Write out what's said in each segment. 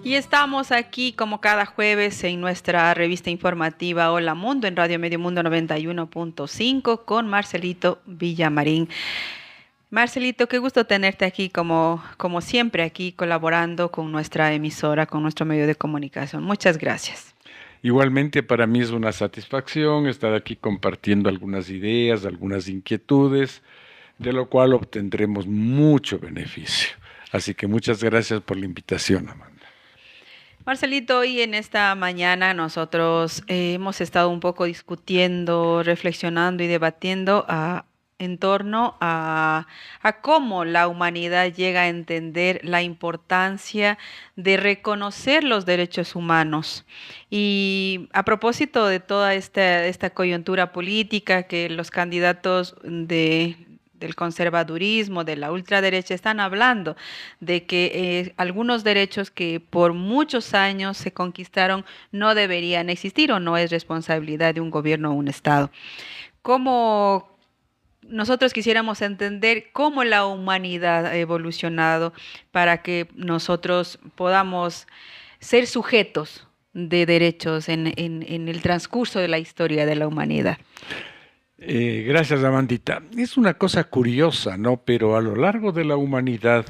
Y estamos aquí como cada jueves en nuestra revista informativa Hola Mundo en Radio Medio Mundo 91.5 con Marcelito Villamarín. Marcelito, qué gusto tenerte aquí como siempre, aquí colaborando con nuestra emisora, con nuestro medio de comunicación. Muchas gracias. Igualmente para mí es una satisfacción estar aquí compartiendo algunas ideas, algunas inquietudes, de lo cual obtendremos mucho beneficio. Así que muchas gracias por la invitación, Amanda. Marcelito, hoy en esta mañana nosotros hemos estado un poco discutiendo, reflexionando y debatiendo en torno a cómo la humanidad llega a entender la importancia de reconocer los derechos humanos. Y a propósito de toda esta coyuntura política que los candidatos del conservadurismo, de la ultraderecha, están hablando de que algunos derechos que por muchos años se conquistaron no deberían existir o no es responsabilidad de un gobierno o un Estado. ¿Cómo nosotros quisiéramos entender cómo la humanidad ha evolucionado para que nosotros podamos ser sujetos de derechos en el transcurso de la historia de la humanidad? Gracias, Amandita. Es una cosa curiosa, ¿no? Pero a lo largo de la humanidad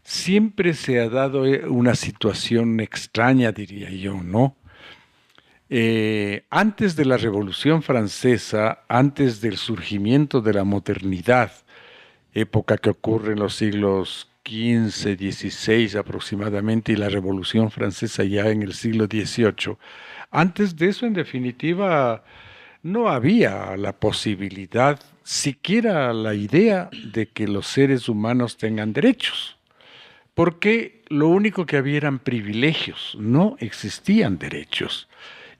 siempre se ha dado una situación extraña, diría yo, ¿no? Antes de la Revolución Francesa, antes del surgimiento de la modernidad, época que ocurre en los siglos XV, XVI aproximadamente, y la Revolución Francesa ya en el siglo XVIII, antes de eso, en definitiva, no había la posibilidad, siquiera la idea de que los seres humanos tengan derechos, porque lo único que había eran privilegios, no existían derechos.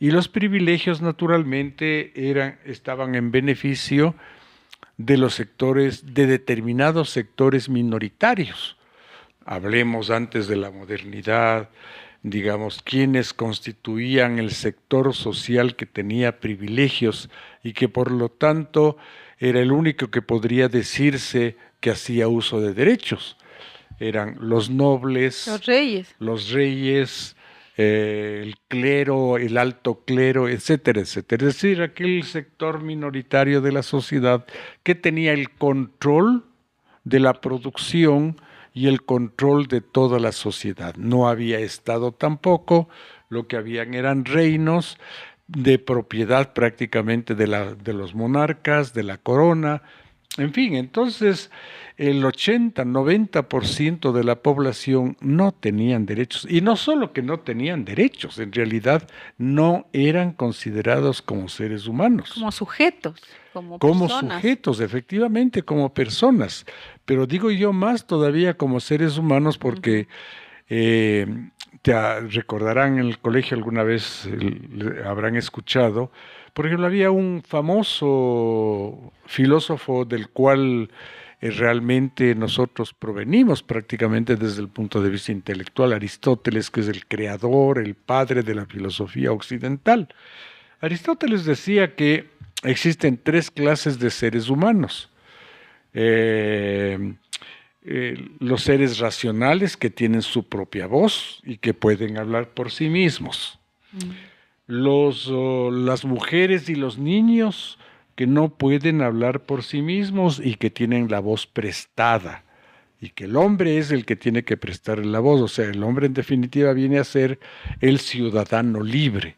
Y los privilegios naturalmente estaban en beneficio de los sectores, de determinados sectores minoritarios. Hablemos antes de la modernidad, digamos, quienes constituían el sector social que tenía privilegios y que por lo tanto era el único que podría decirse que hacía uso de derechos. Eran los nobles, los reyes, el clero, el alto clero, etcétera, etcétera. Es decir, aquel sector minoritario de la sociedad que tenía el control de la producción y el control de toda la sociedad. No había Estado tampoco, lo que habían eran reinos de propiedad prácticamente de los monarcas, de la corona. En fin, entonces el 80-90% de la población no tenían derechos. Y no solo que no tenían derechos, en realidad no eran considerados como seres humanos. Como sujetos, como personas. Sujetos, efectivamente, como personas. Pero digo yo más todavía como seres humanos porque recordarán en el colegio alguna vez, habrán escuchado, por ejemplo, había un famoso filósofo del cual realmente nosotros provenimos prácticamente desde el punto de vista intelectual, Aristóteles, que es el creador, el padre de la filosofía occidental. Aristóteles decía que existen tres clases de seres humanos. Los seres racionales que tienen su propia voz y que pueden hablar por sí mismos. Las mujeres y los niños que no pueden hablar por sí mismos y que tienen la voz prestada, y que el hombre es el que tiene que prestar la voz. O sea, el hombre en definitiva viene a ser el ciudadano libre.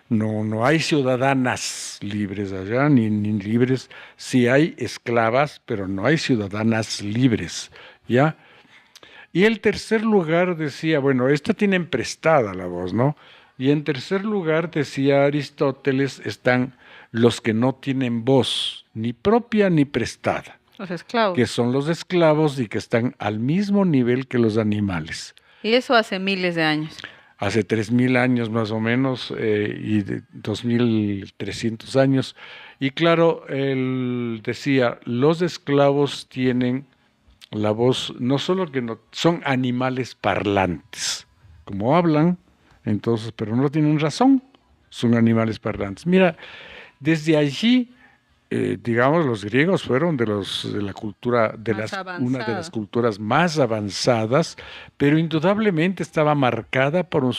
No hay ciudadanas libres allá, ni libres. Sí hay esclavas, pero no hay ciudadanas libres, ¿ya? Y el tercer lugar decía, bueno, esta tienen prestada la voz, ¿no? Y en tercer lugar, decía Aristóteles, están los que no tienen voz, ni propia ni prestada. Los esclavos. Que son los esclavos y que están al mismo nivel que los animales. Y eso hace miles de años. Hace 3.000 años más o menos y 2.300 años. Y claro, él decía, los esclavos tienen la voz, no solo que no, son animales parlantes, como hablan, entonces, pero no tienen razón, son animales parlantes. Mira, desde allí digamos, los griegos fueron de la cultura, Más una de las avanzada. culturas más avanzadas, pero indudablemente estaba marcada por un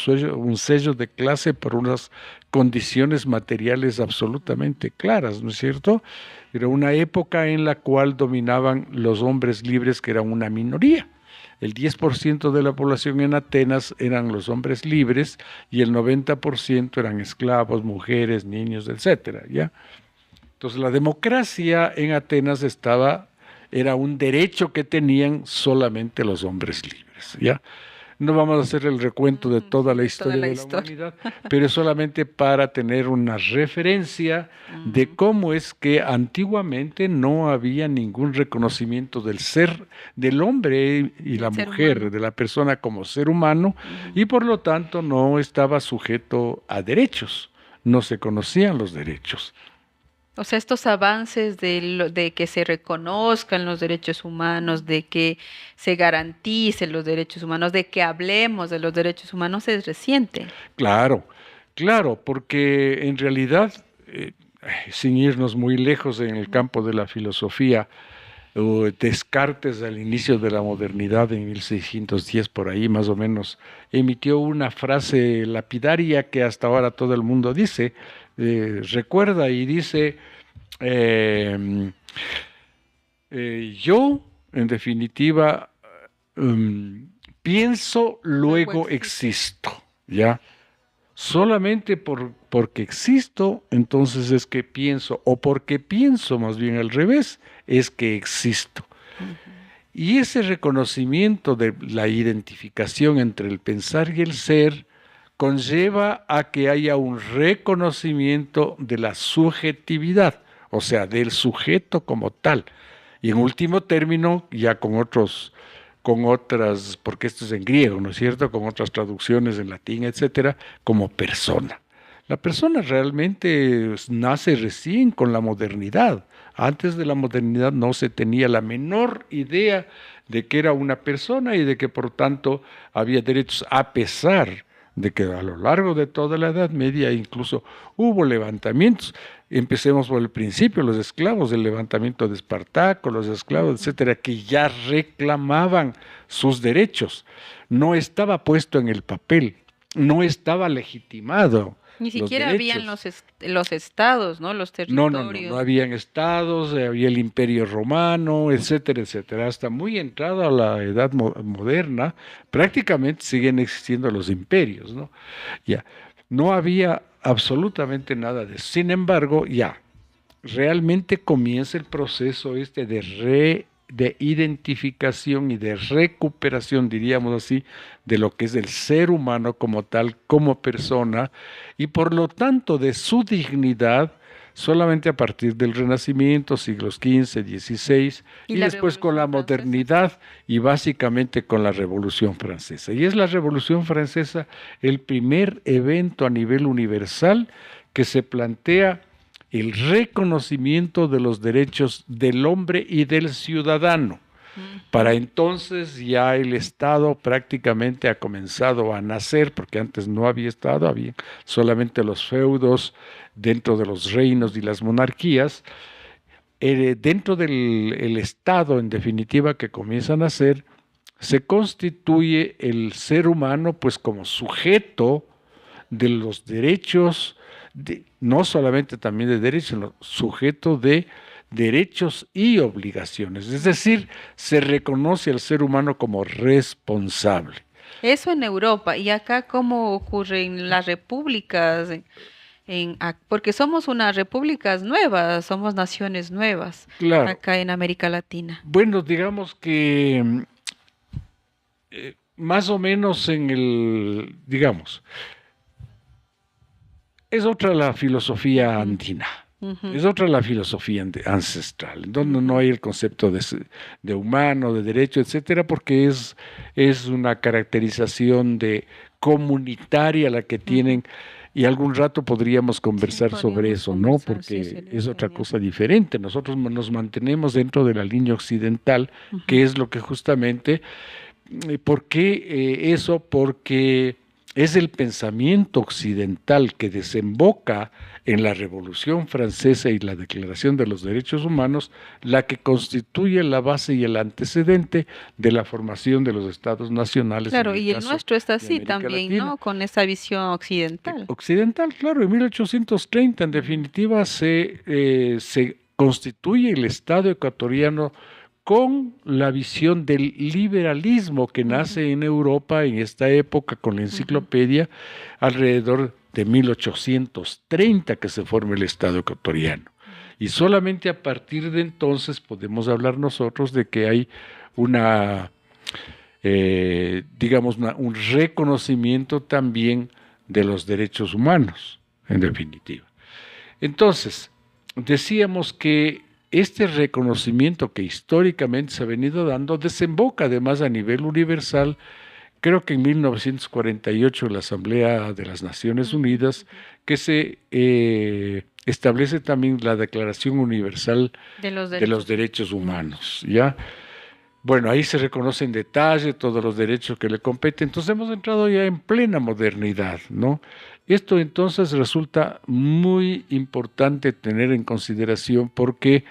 sello de clase, por unas condiciones materiales absolutamente claras, ¿no es cierto? Era una época en la cual dominaban los hombres libres, que eran una minoría. El 10% de la población en Atenas eran los hombres libres y el 90% eran esclavos, mujeres, niños, etcétera, ¿ya? Entonces la democracia en Atenas era un derecho que tenían solamente los hombres libres, ¿ya? No vamos a hacer el recuento de toda Sí, la de toda historia la de la historia. humanidad, pero es solamente para tener una referencia de Ujú. cómo es que antiguamente no había ningún reconocimiento del ser, del hombre y la Del ser mujer, humano. de la persona como ser humano, Ujú. y por lo tanto no estaba sujeto a derechos, no se conocían los derechos. O sea, estos avances de que se reconozcan los derechos humanos, de que se garanticen los derechos humanos, de que hablemos de los derechos humanos es reciente. Claro, claro, porque en realidad, sin irnos muy lejos en el campo de la filosofía, Descartes al inicio de la modernidad, en 1610 por ahí más o menos, emitió una frase lapidaria que hasta ahora todo el mundo dice, recuerda y dice, eh, yo, en definitiva, um, pienso, Luego luego existo. existo, ¿ya? Solamente porque existo, entonces es que pienso, o porque pienso más bien al revés, es que existo. Ujú. Y ese reconocimiento de la identificación entre el pensar y el ser conlleva a que haya un reconocimiento de la subjetividad, o sea, del sujeto como tal. Y en último término, ya con otras, porque esto es en griego, ¿no es cierto? Con otras traducciones en latín, etcétera, como persona. La persona realmente nace recién con la modernidad. Antes de la modernidad no se tenía la menor idea de que era una persona y de que por tanto había derechos, a pesar de que a lo largo de toda la Edad Media incluso hubo levantamientos. Empecemos por el principio, los esclavos, el levantamiento de Espartaco, los esclavos, Ujú. etcétera, que ya reclamaban sus derechos. No estaba puesto en el papel, no estaba legitimado Ni los siquiera habían derechos. los estados, ¿no? Los No territorios. habían estados, había el Imperio Romano, etcétera, etcétera. Hasta muy entrada a la edad moderna, prácticamente siguen existiendo los imperios, ¿no? Ya, no había absolutamente nada de eso. Sin embargo, ya, realmente comienza el proceso este de identificación y de recuperación, diríamos así, de lo que es el ser humano como tal, como persona, y por lo tanto de su dignidad, solamente a partir del Renacimiento, siglos XV, XVI, Y y la después con la Revolución Francesa. modernidad y básicamente con la Revolución Francesa. Y es la Revolución Francesa el primer evento a nivel universal que se plantea el reconocimiento de los derechos del hombre y del ciudadano. Para Ujú. entonces ya el Estado prácticamente ha comenzado a nacer, porque antes no había Estado, había solamente los feudos dentro de los reinos y las monarquías. Dentro del el Estado, en definitiva, que comienza a nacer, se constituye el ser humano pues como sujeto de los derechos, no solamente también de derechos, sino sujeto de derechos y obligaciones. Es decir, se reconoce al ser humano como responsable. Eso en Europa. ¿Y acá cómo ocurre en las repúblicas? Porque somos unas repúblicas nuevas, somos naciones nuevas Claro. acá en América Latina. Bueno, digamos que más o menos en el, digamos, es otra la filosofía Ujú, andina. ujú, Es otra la filosofía ancestral, donde no ujú, hay el concepto de humano, de derecho, etcétera, porque es una caracterización de comunitaria la que ujú. tienen, y algún rato podríamos Sí, conversar sobre podríamos eso, ¿no? conversar, sí, Porque sería es otra genial. cosa diferente. Nosotros nos mantenemos dentro de la línea occidental, Ujú, que es lo que justamente, ¿por qué eso? Porque es el pensamiento occidental que desemboca en la Revolución Francesa y la Declaración de los Derechos Humanos la que constituye la base y el antecedente de la formación de los estados nacionales, en Claro, el y el caso nuestro está de así América también, Latina. ¿no? Con esa visión occidental. Occidental, claro, en 1830 en Ujú, definitiva se constituye el Estado ecuatoriano con la visión del liberalismo que ujú, nace en Europa en esta época con la ujú. enciclopedia alrededor de 1830 que se forma el Estado ecuatoriano. Y solamente a partir de entonces podemos hablar nosotros de que hay una, digamos, un reconocimiento también de los derechos humanos, en definitiva. Entonces, decíamos que este reconocimiento que históricamente se ha venido dando desemboca además a nivel universal. Creo que en 1948 la Asamblea de las Naciones Ujú, Unidas, ujú. que se establece también la Declaración Universal De los de los derechos Derechos humanos. Humanos, ¿ya? Bueno, ahí se reconoce en detalle todos los derechos que le competen. Entonces hemos entrado ya en plena modernidad, ¿no? Esto entonces resulta muy importante tener en consideración porque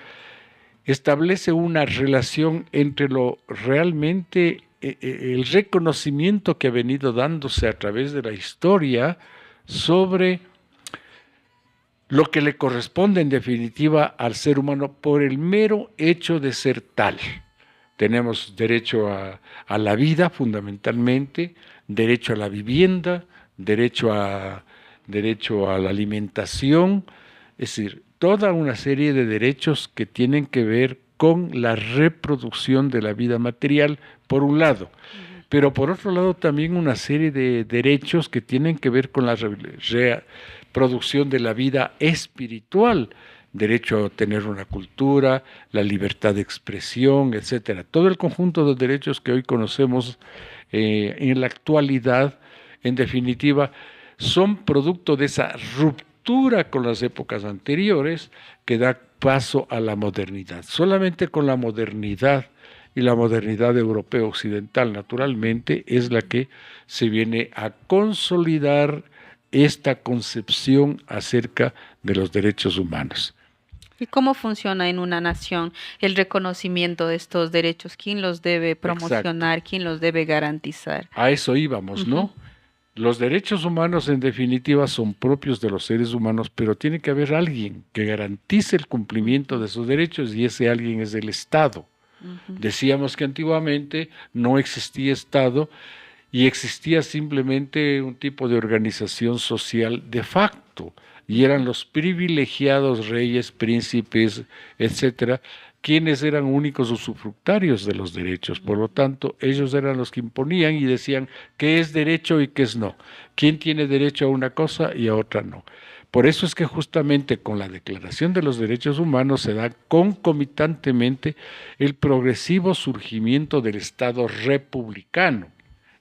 establece una relación entre lo realmente, el reconocimiento que ha venido dándose a través de la historia sobre lo que le corresponde en definitiva al ser humano por el mero hecho de ser tal. Tenemos derecho a la vida fundamentalmente, derecho a la vivienda, derecho a la alimentación, es decir, toda una serie de derechos que tienen que ver con la reproducción de la vida material, por un lado, Ujú. pero por otro lado también una serie de derechos que tienen que ver con la reproducción de la vida espiritual, derecho a tener una cultura, la libertad de expresión, etcétera. Todo el conjunto de derechos que hoy conocemos en la actualidad, en definitiva, son producto de esa ruptura con las épocas anteriores que da paso a la modernidad. Solamente con la modernidad y la modernidad europea occidental, naturalmente, es la que se viene a consolidar esta concepción acerca de los derechos humanos. ¿Y cómo funciona en una nación el reconocimiento de estos derechos? ¿Quién los debe Exacto. promocionar? ¿Quién los debe garantizar? A eso íbamos, Ujú, ¿no? Los derechos humanos en definitiva son propios de los seres humanos, pero tiene que haber alguien que garantice el cumplimiento ujú, de sus derechos y ese alguien es el Estado. ujú. Decíamos que antiguamente no existía Estado y existía simplemente un tipo de organización social de facto, y eran Ujú. los privilegiados reyes, príncipes, etcétera, quienes eran únicos usufructarios de los derechos. Por lo tanto, ellos eran los que imponían y decían qué es derecho y qué es no, quién tiene derecho a una cosa y a otra no. Por eso es que justamente con la Declaración de los Derechos Humanos se da concomitantemente el progresivo surgimiento del Estado republicano,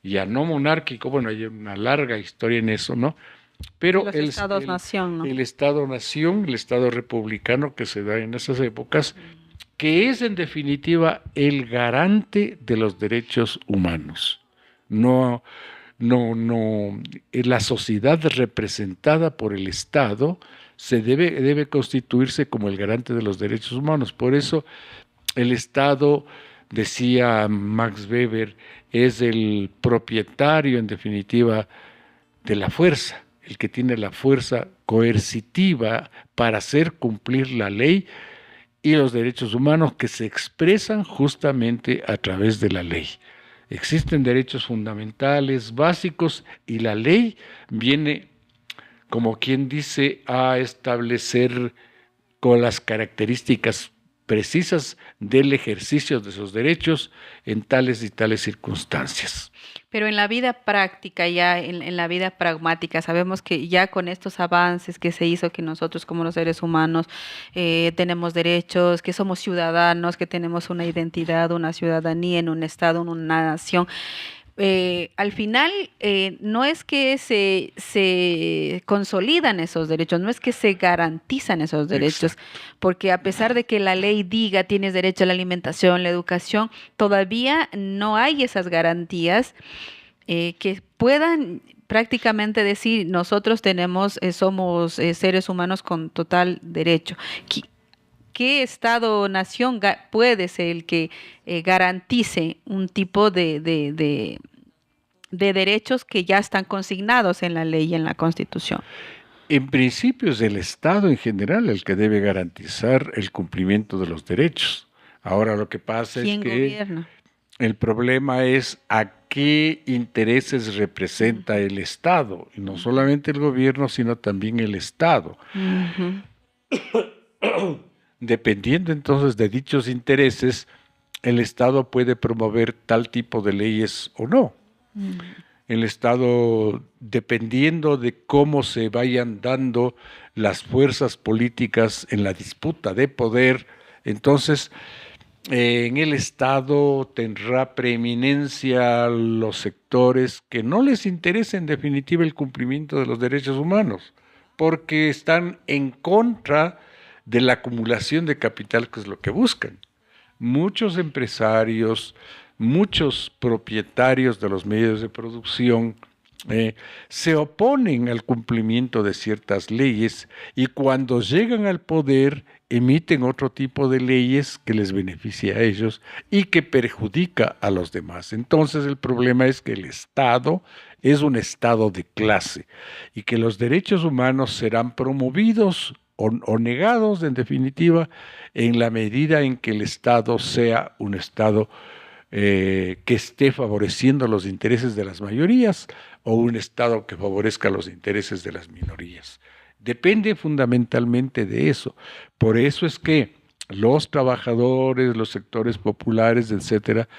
ya no monárquico. Bueno, hay una larga historia en eso, ¿no? De Pero los estados-nación, ¿no? el Estado-nación, el Estado republicano que se da en esas épocas, Mm. que es en definitiva el garante de los derechos humanos. No, no, la sociedad representada por el Estado debe constituirse como el garante de los derechos humanos. Por eso el Estado, decía Max Weber, es el propietario, en definitiva, de la fuerza, el que tiene la fuerza coercitiva para hacer cumplir la ley y los derechos humanos que se expresan justamente a través de la ley. Existen derechos fundamentales, básicos, y la ley viene, como quien dice, a establecer con las características precisas del ejercicio de esos derechos en tales y tales circunstancias. Pero en la vida práctica, ya en la vida pragmática, sabemos que ya con estos avances que se hizo, que nosotros como los seres humanos tenemos derechos, que somos ciudadanos, que tenemos una identidad, una ciudadanía en un estado, en una nación. Al final, no es que se consolidan esos derechos, no es que se garantizan esos derechos, Exacto. porque a pesar de que la ley diga tienes derecho a la alimentación, la educación, todavía no hay esas garantías que puedan prácticamente decir, nosotros somos seres humanos con total derecho. ¿Qué Estado o nación puede ser el que garantice un tipo de derechos que ya están consignados en la ley y en la Constitución? En principio es el Estado en general el que debe garantizar el cumplimiento de los derechos. Ahora lo que pasa es ¿Quién que gobierna? el problema es a qué intereses representa Ujú, el Estado, y no solamente el gobierno, sino también el Estado. ujú, Dependiendo entonces de dichos intereses, el Estado puede promover tal tipo de leyes o no. ujú. El Estado, dependiendo de cómo se vayan dando las fuerzas políticas en la disputa de poder, entonces en el Estado tendrá preeminencia los sectores que no les interesa en definitiva el cumplimiento de los derechos humanos, porque están en contra de la acumulación de capital, que es lo que buscan. Muchos empresarios, muchos propietarios de los medios de producción se oponen al cumplimiento de ciertas leyes y cuando llegan al poder emiten otro tipo de leyes que les beneficia a ellos y que perjudica a los demás. Entonces el problema es que el Estado es un Estado de clase y que los derechos humanos serán promovidos o negados, en definitiva, en la medida en que el Estado sea un Estado que esté favoreciendo los intereses de las mayorías o un Estado que favorezca los intereses de las minorías. Depende fundamentalmente de eso. Por eso es que los trabajadores, los sectores populares, etcétera,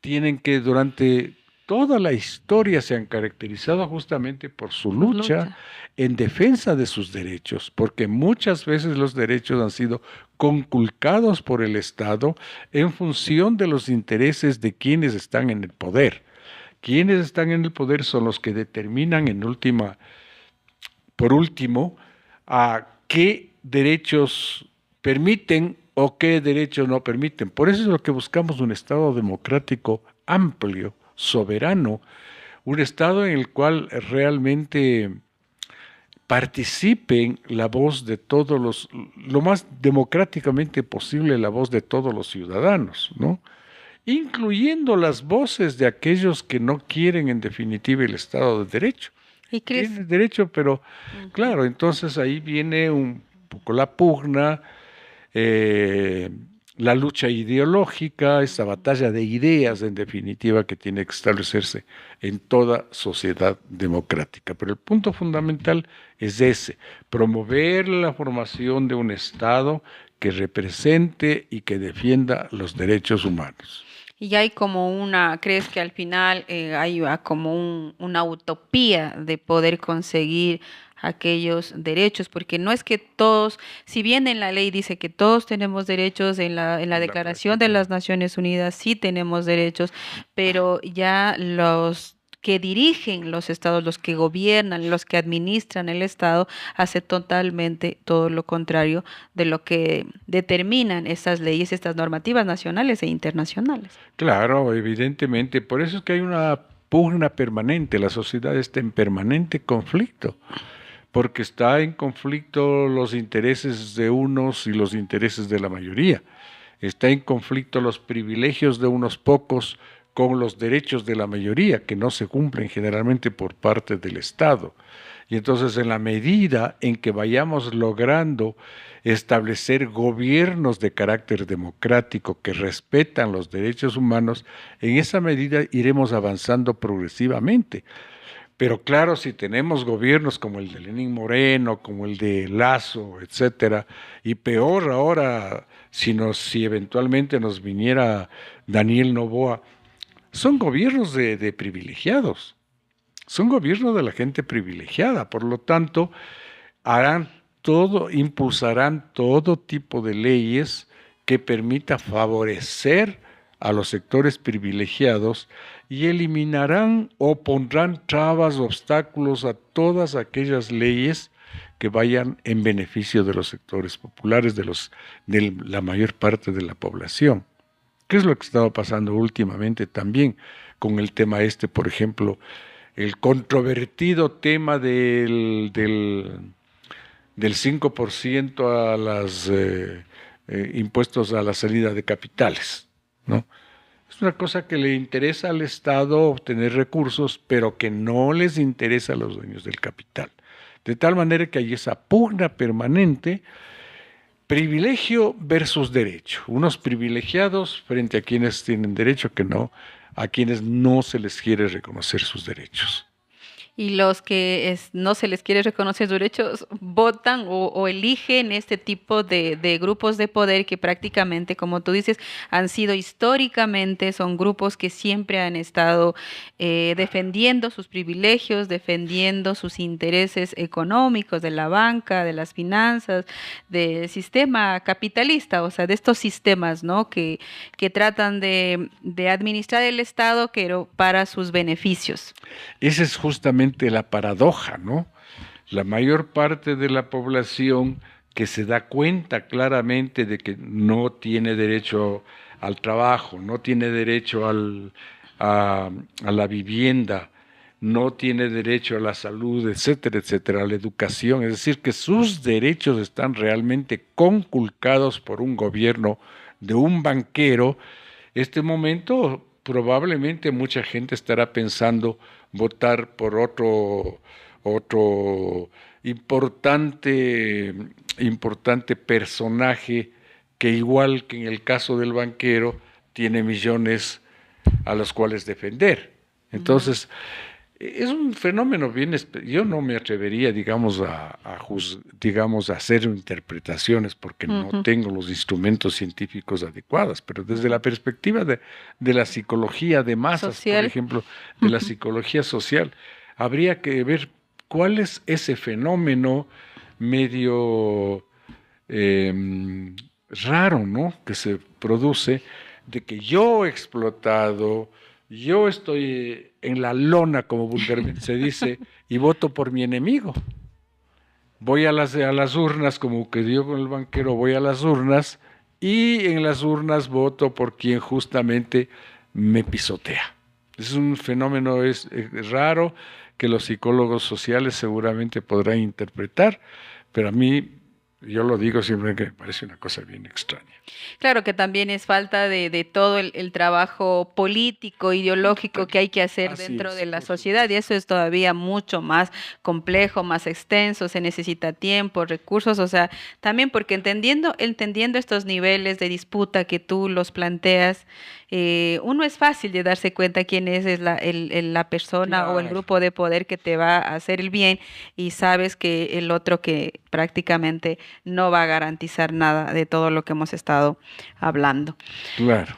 tienen que durante toda la historia se han caracterizado justamente por su Por lucha lucha. en defensa de sus derechos, porque muchas veces los derechos han sido conculcados por el Estado en función de los intereses de quienes están en el poder. Quienes están en el poder son los que determinan por último, a qué derechos permiten o qué derechos no permiten. Por eso es lo que buscamos, un Estado democrático amplio, soberano, un Estado en el cual realmente participen la voz de todos lo más democráticamente posible la voz de todos los ciudadanos, ¿no? Incluyendo las voces de aquellos que no quieren en definitiva el Estado de Derecho. ¿Y crees? Tienen derecho, pero Ujú. claro, entonces ahí viene un poco la pugna, eh, la lucha ideológica, esa batalla de ideas en definitiva que tiene que establecerse en toda sociedad democrática. Pero el punto fundamental es ese, promover la formación de un Estado que represente y que defienda los derechos humanos. Y hay como ¿crees que al final hay como una utopía de poder conseguir aquellos derechos? Porque no es que todos, si bien en la ley dice que todos tenemos derechos, en la En la Declaración de práctica. las Naciones Unidas sí tenemos derechos, pero ya los que dirigen los estados, los que gobiernan, los que administran el estado, hace totalmente todo lo contrario de lo que determinan estas leyes, estas normativas nacionales e internacionales. Claro, evidentemente, por eso es que hay una pugna permanente, la sociedad está en permanente conflicto, porque está en conflicto los intereses de unos y los intereses de la mayoría. Está en conflicto los privilegios de unos pocos con los derechos de la mayoría, que no se cumplen generalmente por parte del Estado. Y entonces, en la medida en que vayamos logrando establecer gobiernos de carácter democrático que respetan los derechos humanos, en esa medida iremos avanzando progresivamente. Pero claro, si tenemos gobiernos como el de Lenín Moreno, como el de Lazo, etcétera, y peor ahora si eventualmente nos viniera Daniel Noboa, son gobiernos de privilegiados, son gobiernos de la gente privilegiada, por lo tanto, harán todo, impulsarán todo tipo de leyes que permita favorecer a los sectores privilegiados y eliminarán o pondrán trabas, obstáculos a todas aquellas leyes que vayan en beneficio de los sectores populares, de la mayor parte de la población. ¿Qué es lo que estaba pasando últimamente también con el tema por ejemplo, el controvertido tema del 5% a los impuestos a la salida de capitales, ¿no? Es una cosa que le interesa al Estado obtener recursos, pero que no les interesa a los dueños del capital. De tal manera que hay esa pugna permanente, privilegio versus derecho. Unos privilegiados frente a quienes tienen derecho, que no, a quienes no se les quiere reconocer sus derechos. Y los que no se les quiere reconocer sus derechos votan o eligen este tipo de grupos de poder que prácticamente, como tú dices, han sido históricamente, son grupos que siempre han estado defendiendo sus privilegios, defendiendo sus intereses económicos de la banca, de las finanzas, del sistema capitalista, o sea, de estos sistemas, ¿no? que tratan de administrar el Estado, pero para sus beneficios. Esa es justamente la paradoja, ¿no? La mayor parte de la población que se da cuenta claramente de que no tiene derecho al trabajo, no tiene derecho a la vivienda, no tiene derecho a la salud, etcétera, etcétera, a la educación, es decir, que sus derechos están realmente conculcados por un gobierno de un banquero. Este momento probablemente mucha gente estará pensando votar por otro importante personaje que, igual que en el caso del banquero, tiene millones a los cuales defender. Entonces, es un fenómeno bien, yo no me atrevería, digamos, a hacer interpretaciones porque no tengo los instrumentos científicos adecuados, pero desde la perspectiva de la psicología de masas, social, por ejemplo, de la psicología social, habría que ver cuál es ese fenómeno medio raro, ¿no?, que se produce de que yo he explotado, yo estoy en la lona, como vulgarmente se dice, y voto por mi enemigo. Voy a las urnas, como que dio con el banquero, voy a las urnas, y en las urnas voto por quien justamente me pisotea. Es un fenómeno es raro que los psicólogos sociales seguramente podrán interpretar, pero a mí, yo lo digo siempre, que me parece una cosa bien extraña. Claro que también es falta de todo el trabajo político, ideológico que hay que hacer dentro de la sociedad, y eso es todavía mucho más complejo, más extenso, se necesita tiempo, recursos, o sea, también porque entendiendo estos niveles de disputa que tú los planteas, uno es fácil de darse cuenta quién es la persona, claro, o el grupo de poder que te va a hacer el bien, y sabes que el otro que prácticamente no va a garantizar nada de todo lo que hemos estado hablando. Claro.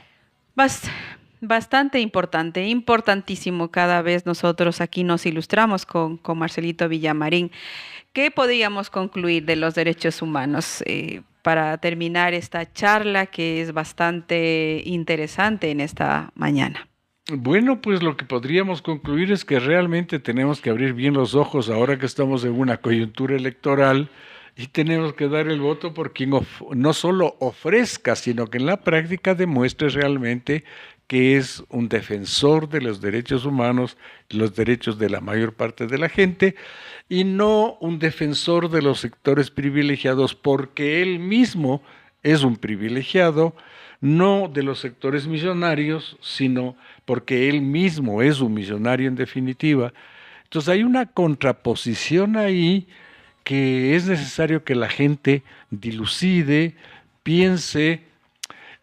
Bastante importante, importantísimo. Cada vez nosotros aquí nos ilustramos con Marcelito Villamarín. ¿Qué podríamos concluir de los derechos humanos para terminar esta charla que es bastante interesante en esta mañana? Bueno, pues lo que podríamos concluir es que realmente tenemos que abrir bien los ojos ahora que estamos en una coyuntura electoral, y tenemos que dar el voto por quien no solo ofrezca, sino que en la práctica demuestre realmente que es un defensor de los derechos humanos, los derechos de la mayor parte de la gente, y no un defensor de los sectores privilegiados porque él mismo es un privilegiado, no de los sectores millonarios, sino porque él mismo es un millonario en definitiva. Entonces hay una contraposición ahí que es necesario que la gente dilucide, piense,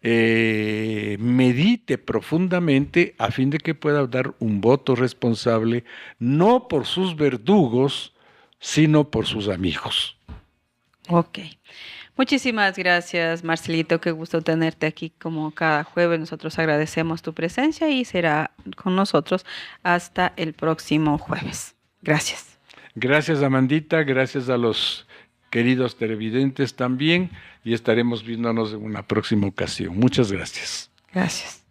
medite profundamente a fin de que pueda dar un voto responsable, no por sus verdugos, sino por sus amigos. Ok. Muchísimas gracias, Marcelito. Qué gusto tenerte aquí como cada jueves. Nosotros agradecemos tu presencia y será con nosotros hasta el próximo jueves. Gracias. Gracias, Amandita, gracias a los queridos televidentes también, y estaremos viéndonos en una próxima ocasión. Muchas gracias. Gracias.